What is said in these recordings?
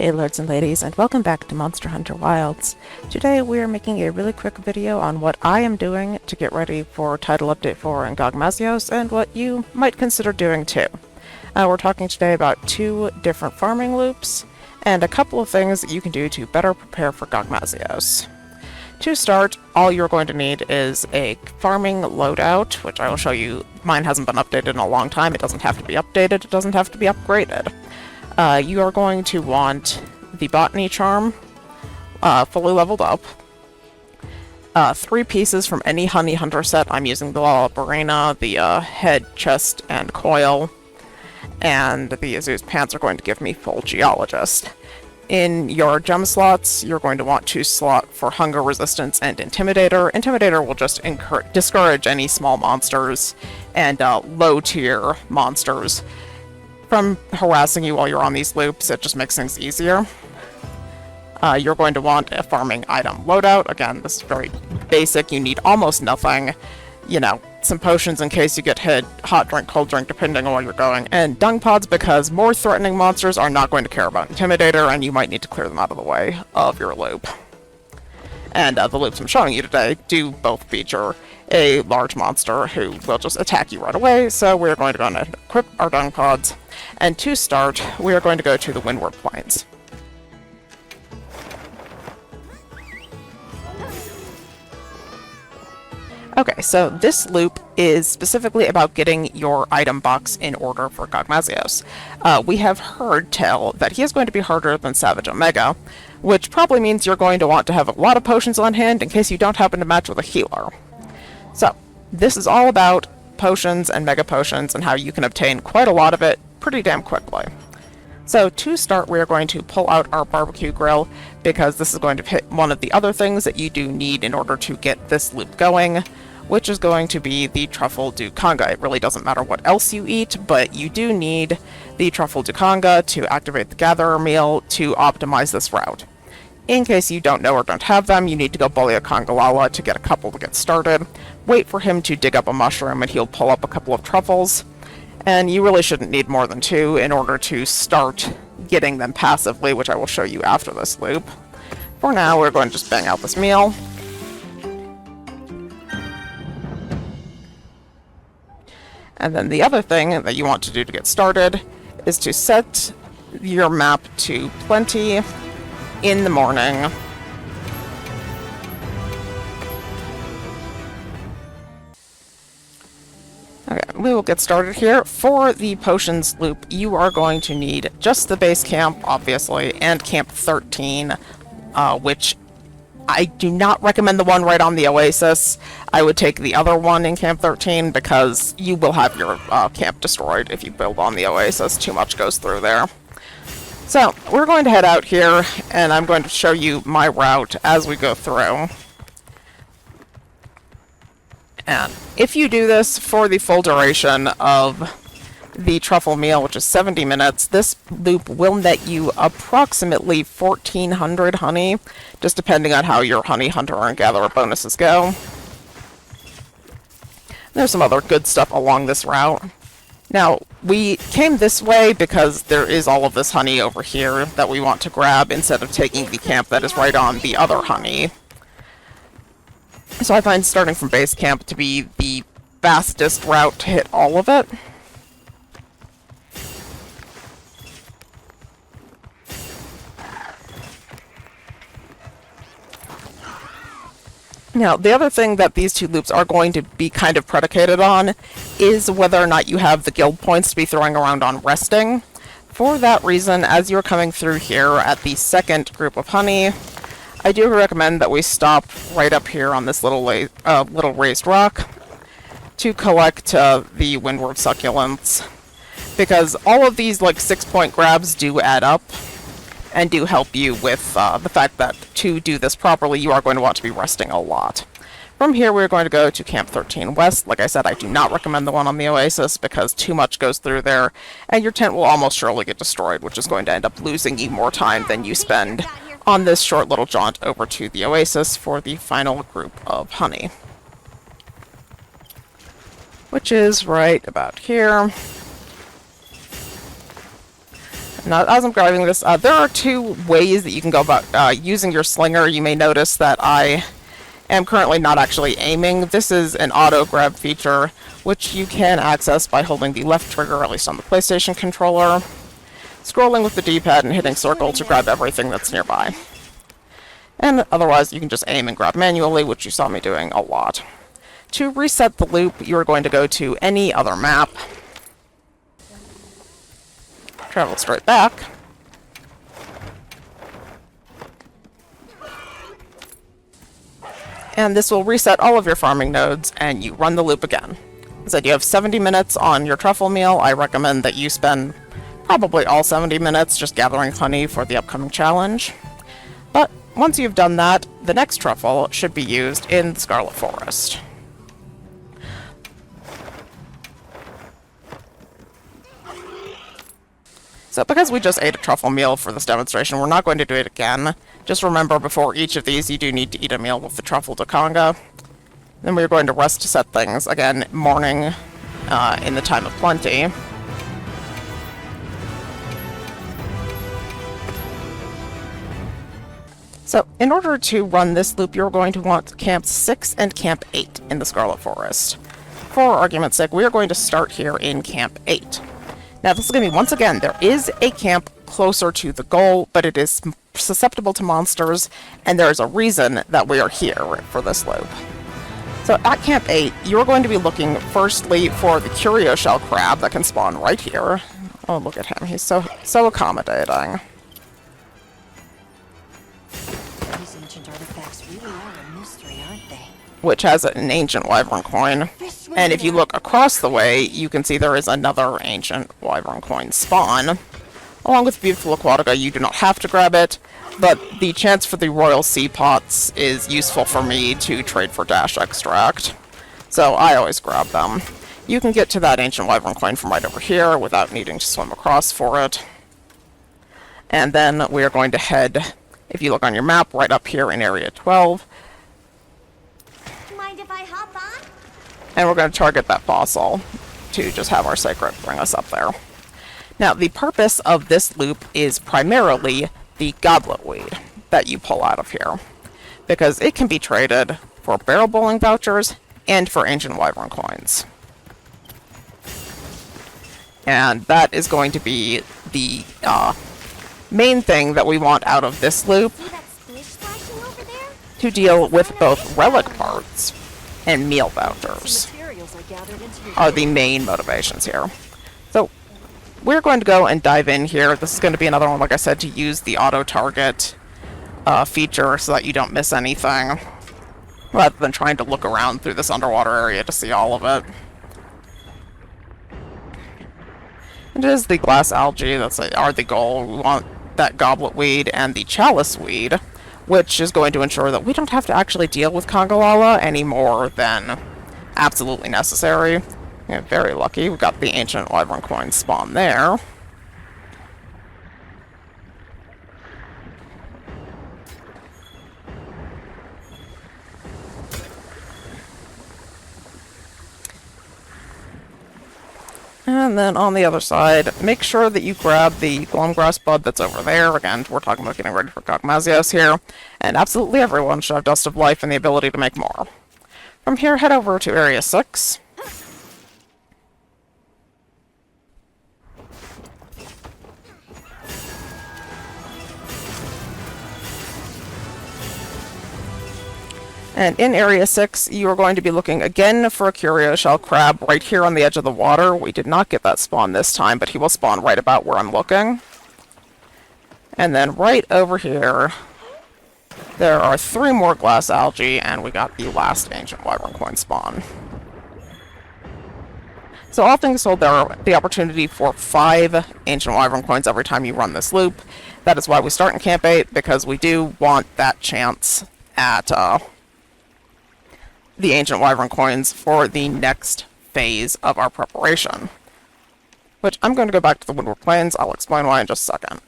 Hey lords and ladies, and welcome back to Monster Hunter Wilds. Today we are making a really quick video on what I am doing to get ready for Title Update 4 in Gogmazios, and what you might consider doing too. We're talking today about 2 different farming loops, and a couple of things that you can do to better prepare for Gogmazios. To start, all you're going to need is a farming loadout, which I will show you. Mine hasn't been updated in a long time. It doesn't have to be updated, it doesn't have to be upgraded. You are going to want the Botany Charm, fully leveled up, 3 pieces from any Honey Hunter set. I'm using the Barena, the head, chest, and coil, and the Azu's pants are going to give me full Geologist. In your gem slots, you're going to want to slot for Hunger Resistance and Intimidator. Intimidator will just discourage any small monsters and low-tier monsters from harassing you while you're on these loops. It just makes things easier. You're going to want a farming item loadout. Again, this is very basic. You need almost nothing. You know, some potions in case you get hit, hot drink, cold drink, depending on where you're going, and dung pods because more threatening monsters are not going to care about Intimidator, and you might need to clear them out of the way of your loop. And the loops I'm showing you today do both feature a large monster who will just attack you right away, so we're going to go and equip our dung pods. And to start, we are going to go to the Windward Plains. Okay, so this loop is specifically about getting your item box in order for Gogmazios. We have heard tell that he is going to be harder than Savage Omega, which probably means you're going to want to have a lot of potions on hand in case you don't happen to match with a healer. So, this is all about potions and mega potions and how you can obtain quite a lot of it pretty damn quickly. So to start, we are going to pull out our barbecue grill because this is going to hit one of the other things that you do need in order to get this loop going, which is going to be the truffle du conga. It really doesn't matter what else you eat, but you do need the truffle du conga to activate the gatherer meal to optimize this route. In case you don't know or don't have them, you need to go bully a Congalala to get a couple to get started. Wait for him to dig up a mushroom and he'll pull up a couple of truffles. And you really shouldn't need more than 2 in order to start getting them passively, which I will show you after this loop. For now, we're going to just bang out this meal. And then the other thing that you want to do to get started is to set your map to plenty in the morning. Okay, we will get started here. For the potions loop, you are going to need just the base camp, obviously, and Camp 13, which I do not recommend the one right on the Oasis. I would take the other one in Camp 13 because you will have your camp destroyed if you build on the Oasis. Too much goes through there. So, we're going to head out here, and I'm going to show you my route as we go through. And if you do this for the full duration of the truffle meal, which is 70 minutes, this loop will net you approximately 1,400 honey, just depending on how your honey hunter and gatherer bonuses go. There's some other good stuff along this route. Now, we came this way because there is all of this honey over here that we want to grab instead of taking the camp that is right on the other honey. So I find starting from base camp to be the fastest route to hit all of it. Now, the other thing that these 2 loops are going to be kind of predicated on is whether or not you have the guild points to be throwing around on resting. For that reason, as you're coming through here at the second group of honey, I do recommend that we stop right up here on this little raised rock to collect the Windward Succulents, because all of these 6-point grabs do add up and do help you with the fact that to do this properly, you are going to want to be resting a lot. From here, we're going to go to Camp 13 West. Like I said, I do not recommend the one on the Oasis because too much goes through there, and your tent will almost surely get destroyed, which is going to end up losing you more time than you spend on this short little jaunt over to the Oasis for the final group of honey, which is right about here. Now, as I'm grabbing this, there are two ways that you can go about using your slinger. You may notice that I am currently not actually aiming. This is an auto grab feature, which you can access by holding the left trigger, at least on the PlayStation controller, scrolling with the D-pad and hitting circle to grab everything that's nearby. And otherwise, you can just aim and grab manually, which you saw me doing a lot. To reset the loop, you are going to go to any other map, travel straight back, and this will reset all of your farming nodes, and you run the loop again. As I said, you have 70 minutes on your truffle meal. I recommend that you spend probably all 70 minutes just gathering honey for the upcoming challenge. But once you've done that, the next truffle should be used in the Scarlet Forest. So because we just ate a truffle meal for this demonstration, we're not going to do it again. Just remember, before each of these, you do need to eat a meal with the truffle de conga. Then we're going to rest to set things, again, morning, in the time of plenty. So, in order to run this loop, you're going to want Camp 6 and Camp 8 in the Scarlet Forest. For argument's sake, we are going to start here in Camp 8. Now, this is going to be, once again, there is a camp closer to the goal, but it is susceptible to monsters, and there is a reason that we are here for this loop. So, at Camp 8, you're going to be looking, firstly, for the curio shell crab that can spawn right here. Oh, look at him. He's so accommodating. These ancient artifacts really are a mystery, aren't they? Which has an ancient wyvern coin. And if you look across the way, you can see there is another ancient wyvern coin spawn. Along with beautiful aquatica, you do not have to grab it, but the chance for the royal sea pots is useful for me to trade for dash extract. So I always grab them. You can get to that ancient wyvern coin from right over here without needing to swim across for it. And then we are going to head, if you look on your map, right up here in Area 12. Mind if I hop on? And we're going to target that fossil to just have our sacred bring us up there. Now, the purpose of this loop is primarily the goblet weed that you pull out of here, because it can be traded for barrel bowling vouchers and for ancient wyvern coins. And that is going to be the main thing that we want out of this loop See that splish splashing over there? to deal with both relic parts and meal vouchers Materials I gathered into your are the main motivations here. So we're going to go and dive in here. This is going to be another one, like I said, to use the auto-target feature so that you don't miss anything, rather than trying to look around through this underwater area to see all of it. It is the glass algae that's are the goal. We want that goblet weed and the chalice weed, which is going to ensure that we don't have to actually deal with Congalala any more than absolutely necessary. Yeah, very lucky. We got the ancient wyvern coin spawn there. And then on the other side, make sure that you grab the glumgrass bud that's over there. Again, we're talking about getting ready for Gogmazios here. And absolutely everyone should have Dust of Life and the ability to make more. From here, head over to Area 6. And in Area 6, you are going to be looking again for a curio shell crab right here on the edge of the water. We did not get that spawn this time, but he will spawn right about where I'm looking. And then right over here, there are 3 more glass algae, and we got the last ancient wyvern coin spawn. So all things told, there are the opportunity for 5 ancient wyvern coins every time you run this loop. That is why we start in Camp 8, because we do want that chance at the ancient wyvern coins for the next phase of our preparation. Which, I'm going to go back to the Woodward Plains. I'll explain why in just a second.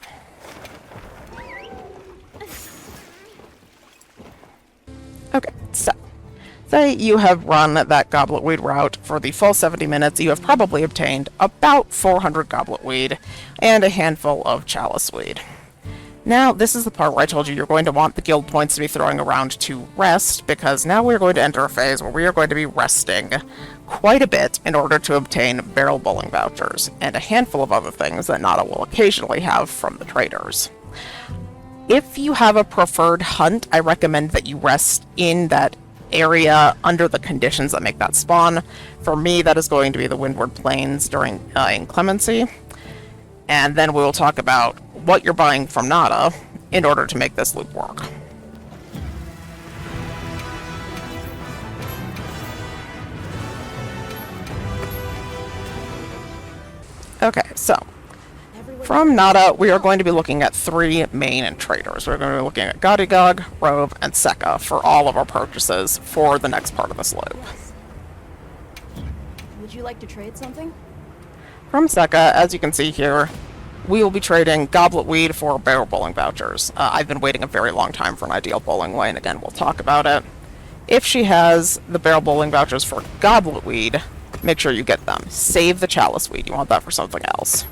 Okay, so Say you have run that goblet weed route for the full 70 minutes, you have probably obtained about 400 goblet weed and a handful of chalice weed. Now, this is the part where I told you you're going to want the guild points to be throwing around to rest, because now we're going to enter a phase where we are going to be resting quite a bit in order to obtain barrel bowling vouchers, and a handful of other things that Nada will occasionally have from the traders. If you have a preferred hunt, I recommend that you rest in that area under the conditions that make that spawn. For me, that is going to be the Windward Plains during inclemency. And then we will talk about what you're buying from Nada in order to make this loop work. Okay, so from Nada, we are going to be looking at three main traders. We're going to be looking at Gogmazios, Rove, and Sekka for all of our purchases for the next part of this loop. Would you like to trade something? From Sekka, as you can see here, we will be trading goblet weed for barrel bowling vouchers. I've been waiting a very long time for an ideal bowling lane. Again, we'll talk about it. If she has the barrel bowling vouchers for goblet weed, make sure you get them. Save the chalice weed. You want that for something else.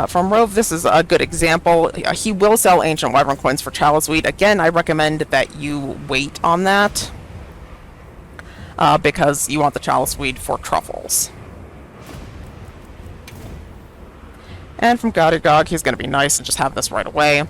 From Rove, this is a good example. He will sell Ancient Wyvern coins for chalice weed. Again, I recommend that you wait on that, because you want the chalice weed for truffles. And from Gogmazios, he's going to be nice and just have this right away.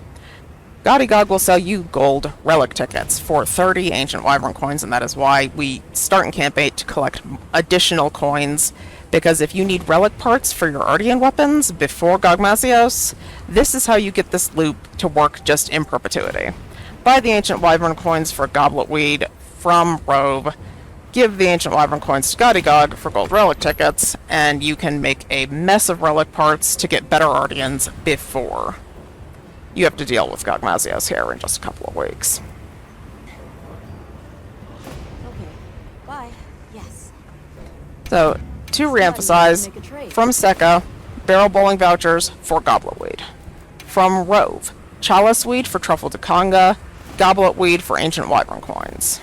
Gogmazios will sell you gold relic tickets for 30 Ancient Wyvern coins, and that is why we start in Camp 8 to collect additional coins, because if you need relic parts for your Artian weapons before Gogmazios, this is how you get this loop to work just in perpetuity. Buy the Ancient Wyvern coins for goblet weed from Rove, give the Ancient Wyvern coins to Gogmazios for gold relic tickets, and you can make a mess of relic parts to get better Artians before you have to deal with Gogmazios here in just a couple of weeks. Okay. Bye. Yes. So, to reemphasize, from Sekka, barrel bowling vouchers for goblet weed. From Rove, chalice weed for truffle de conga, goblet weed for ancient wyvern coins.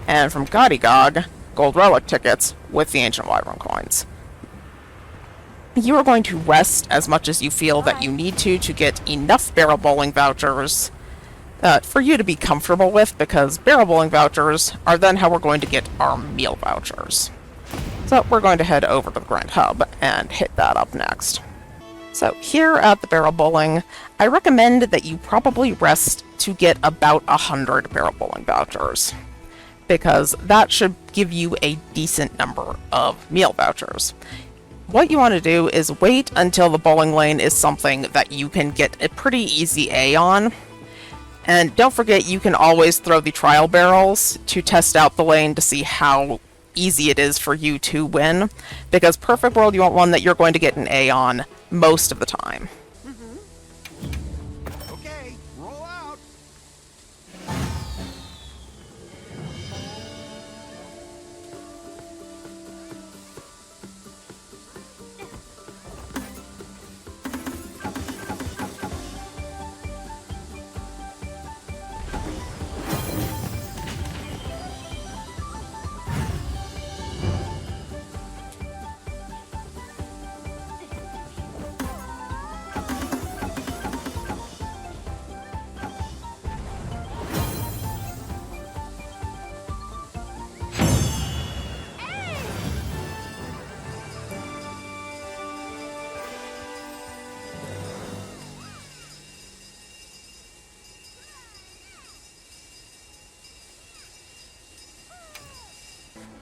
And from Gogmazios, gold relic tickets with the ancient wyvern coins. You are going to rest as much as you feel that you need to get enough barrel bowling vouchers for you to be comfortable with, because barrel bowling vouchers are then how we're going to get our meal vouchers. So we're going to head over to the Grand Hub and hit that up next. So here at the barrel bowling, I recommend that you probably rest to get about 100 barrel bowling vouchers, because that should give you a decent number of meal vouchers. What you want to do is wait until the bowling lane is something that you can get a pretty easy A on. And don't forget, you can always throw the trial barrels to test out the lane to see how easy it is for you to win, because perfect world, you want one that you're going to get an A on most of the time. Okay, roll out.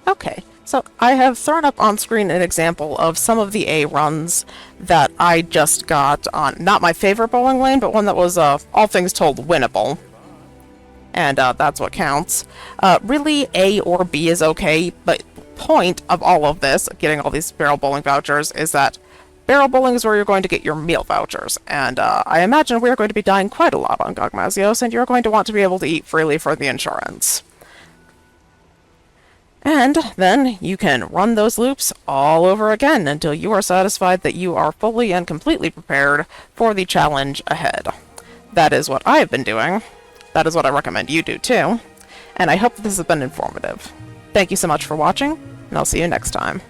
Okay, so I have thrown up on screen an example of some of the A runs that I just got on not my favorite bowling lane, but one that was, all things told, winnable. And that's what counts. Really, A or B is okay, but the point of all of this, getting all these barrel bowling vouchers, is that barrel bowling is where you're going to get your meal vouchers. And I imagine we're going to be dying quite a lot on Gogmazios, and you're going to want to be able to eat freely for the insurance. And then you can run those loops all over again until you are satisfied that you are fully and completely prepared for the challenge ahead. That is what I've been doing. That is what I recommend you do too. And I hope this has been informative. Thank you so much for watching, and I'll see you next time.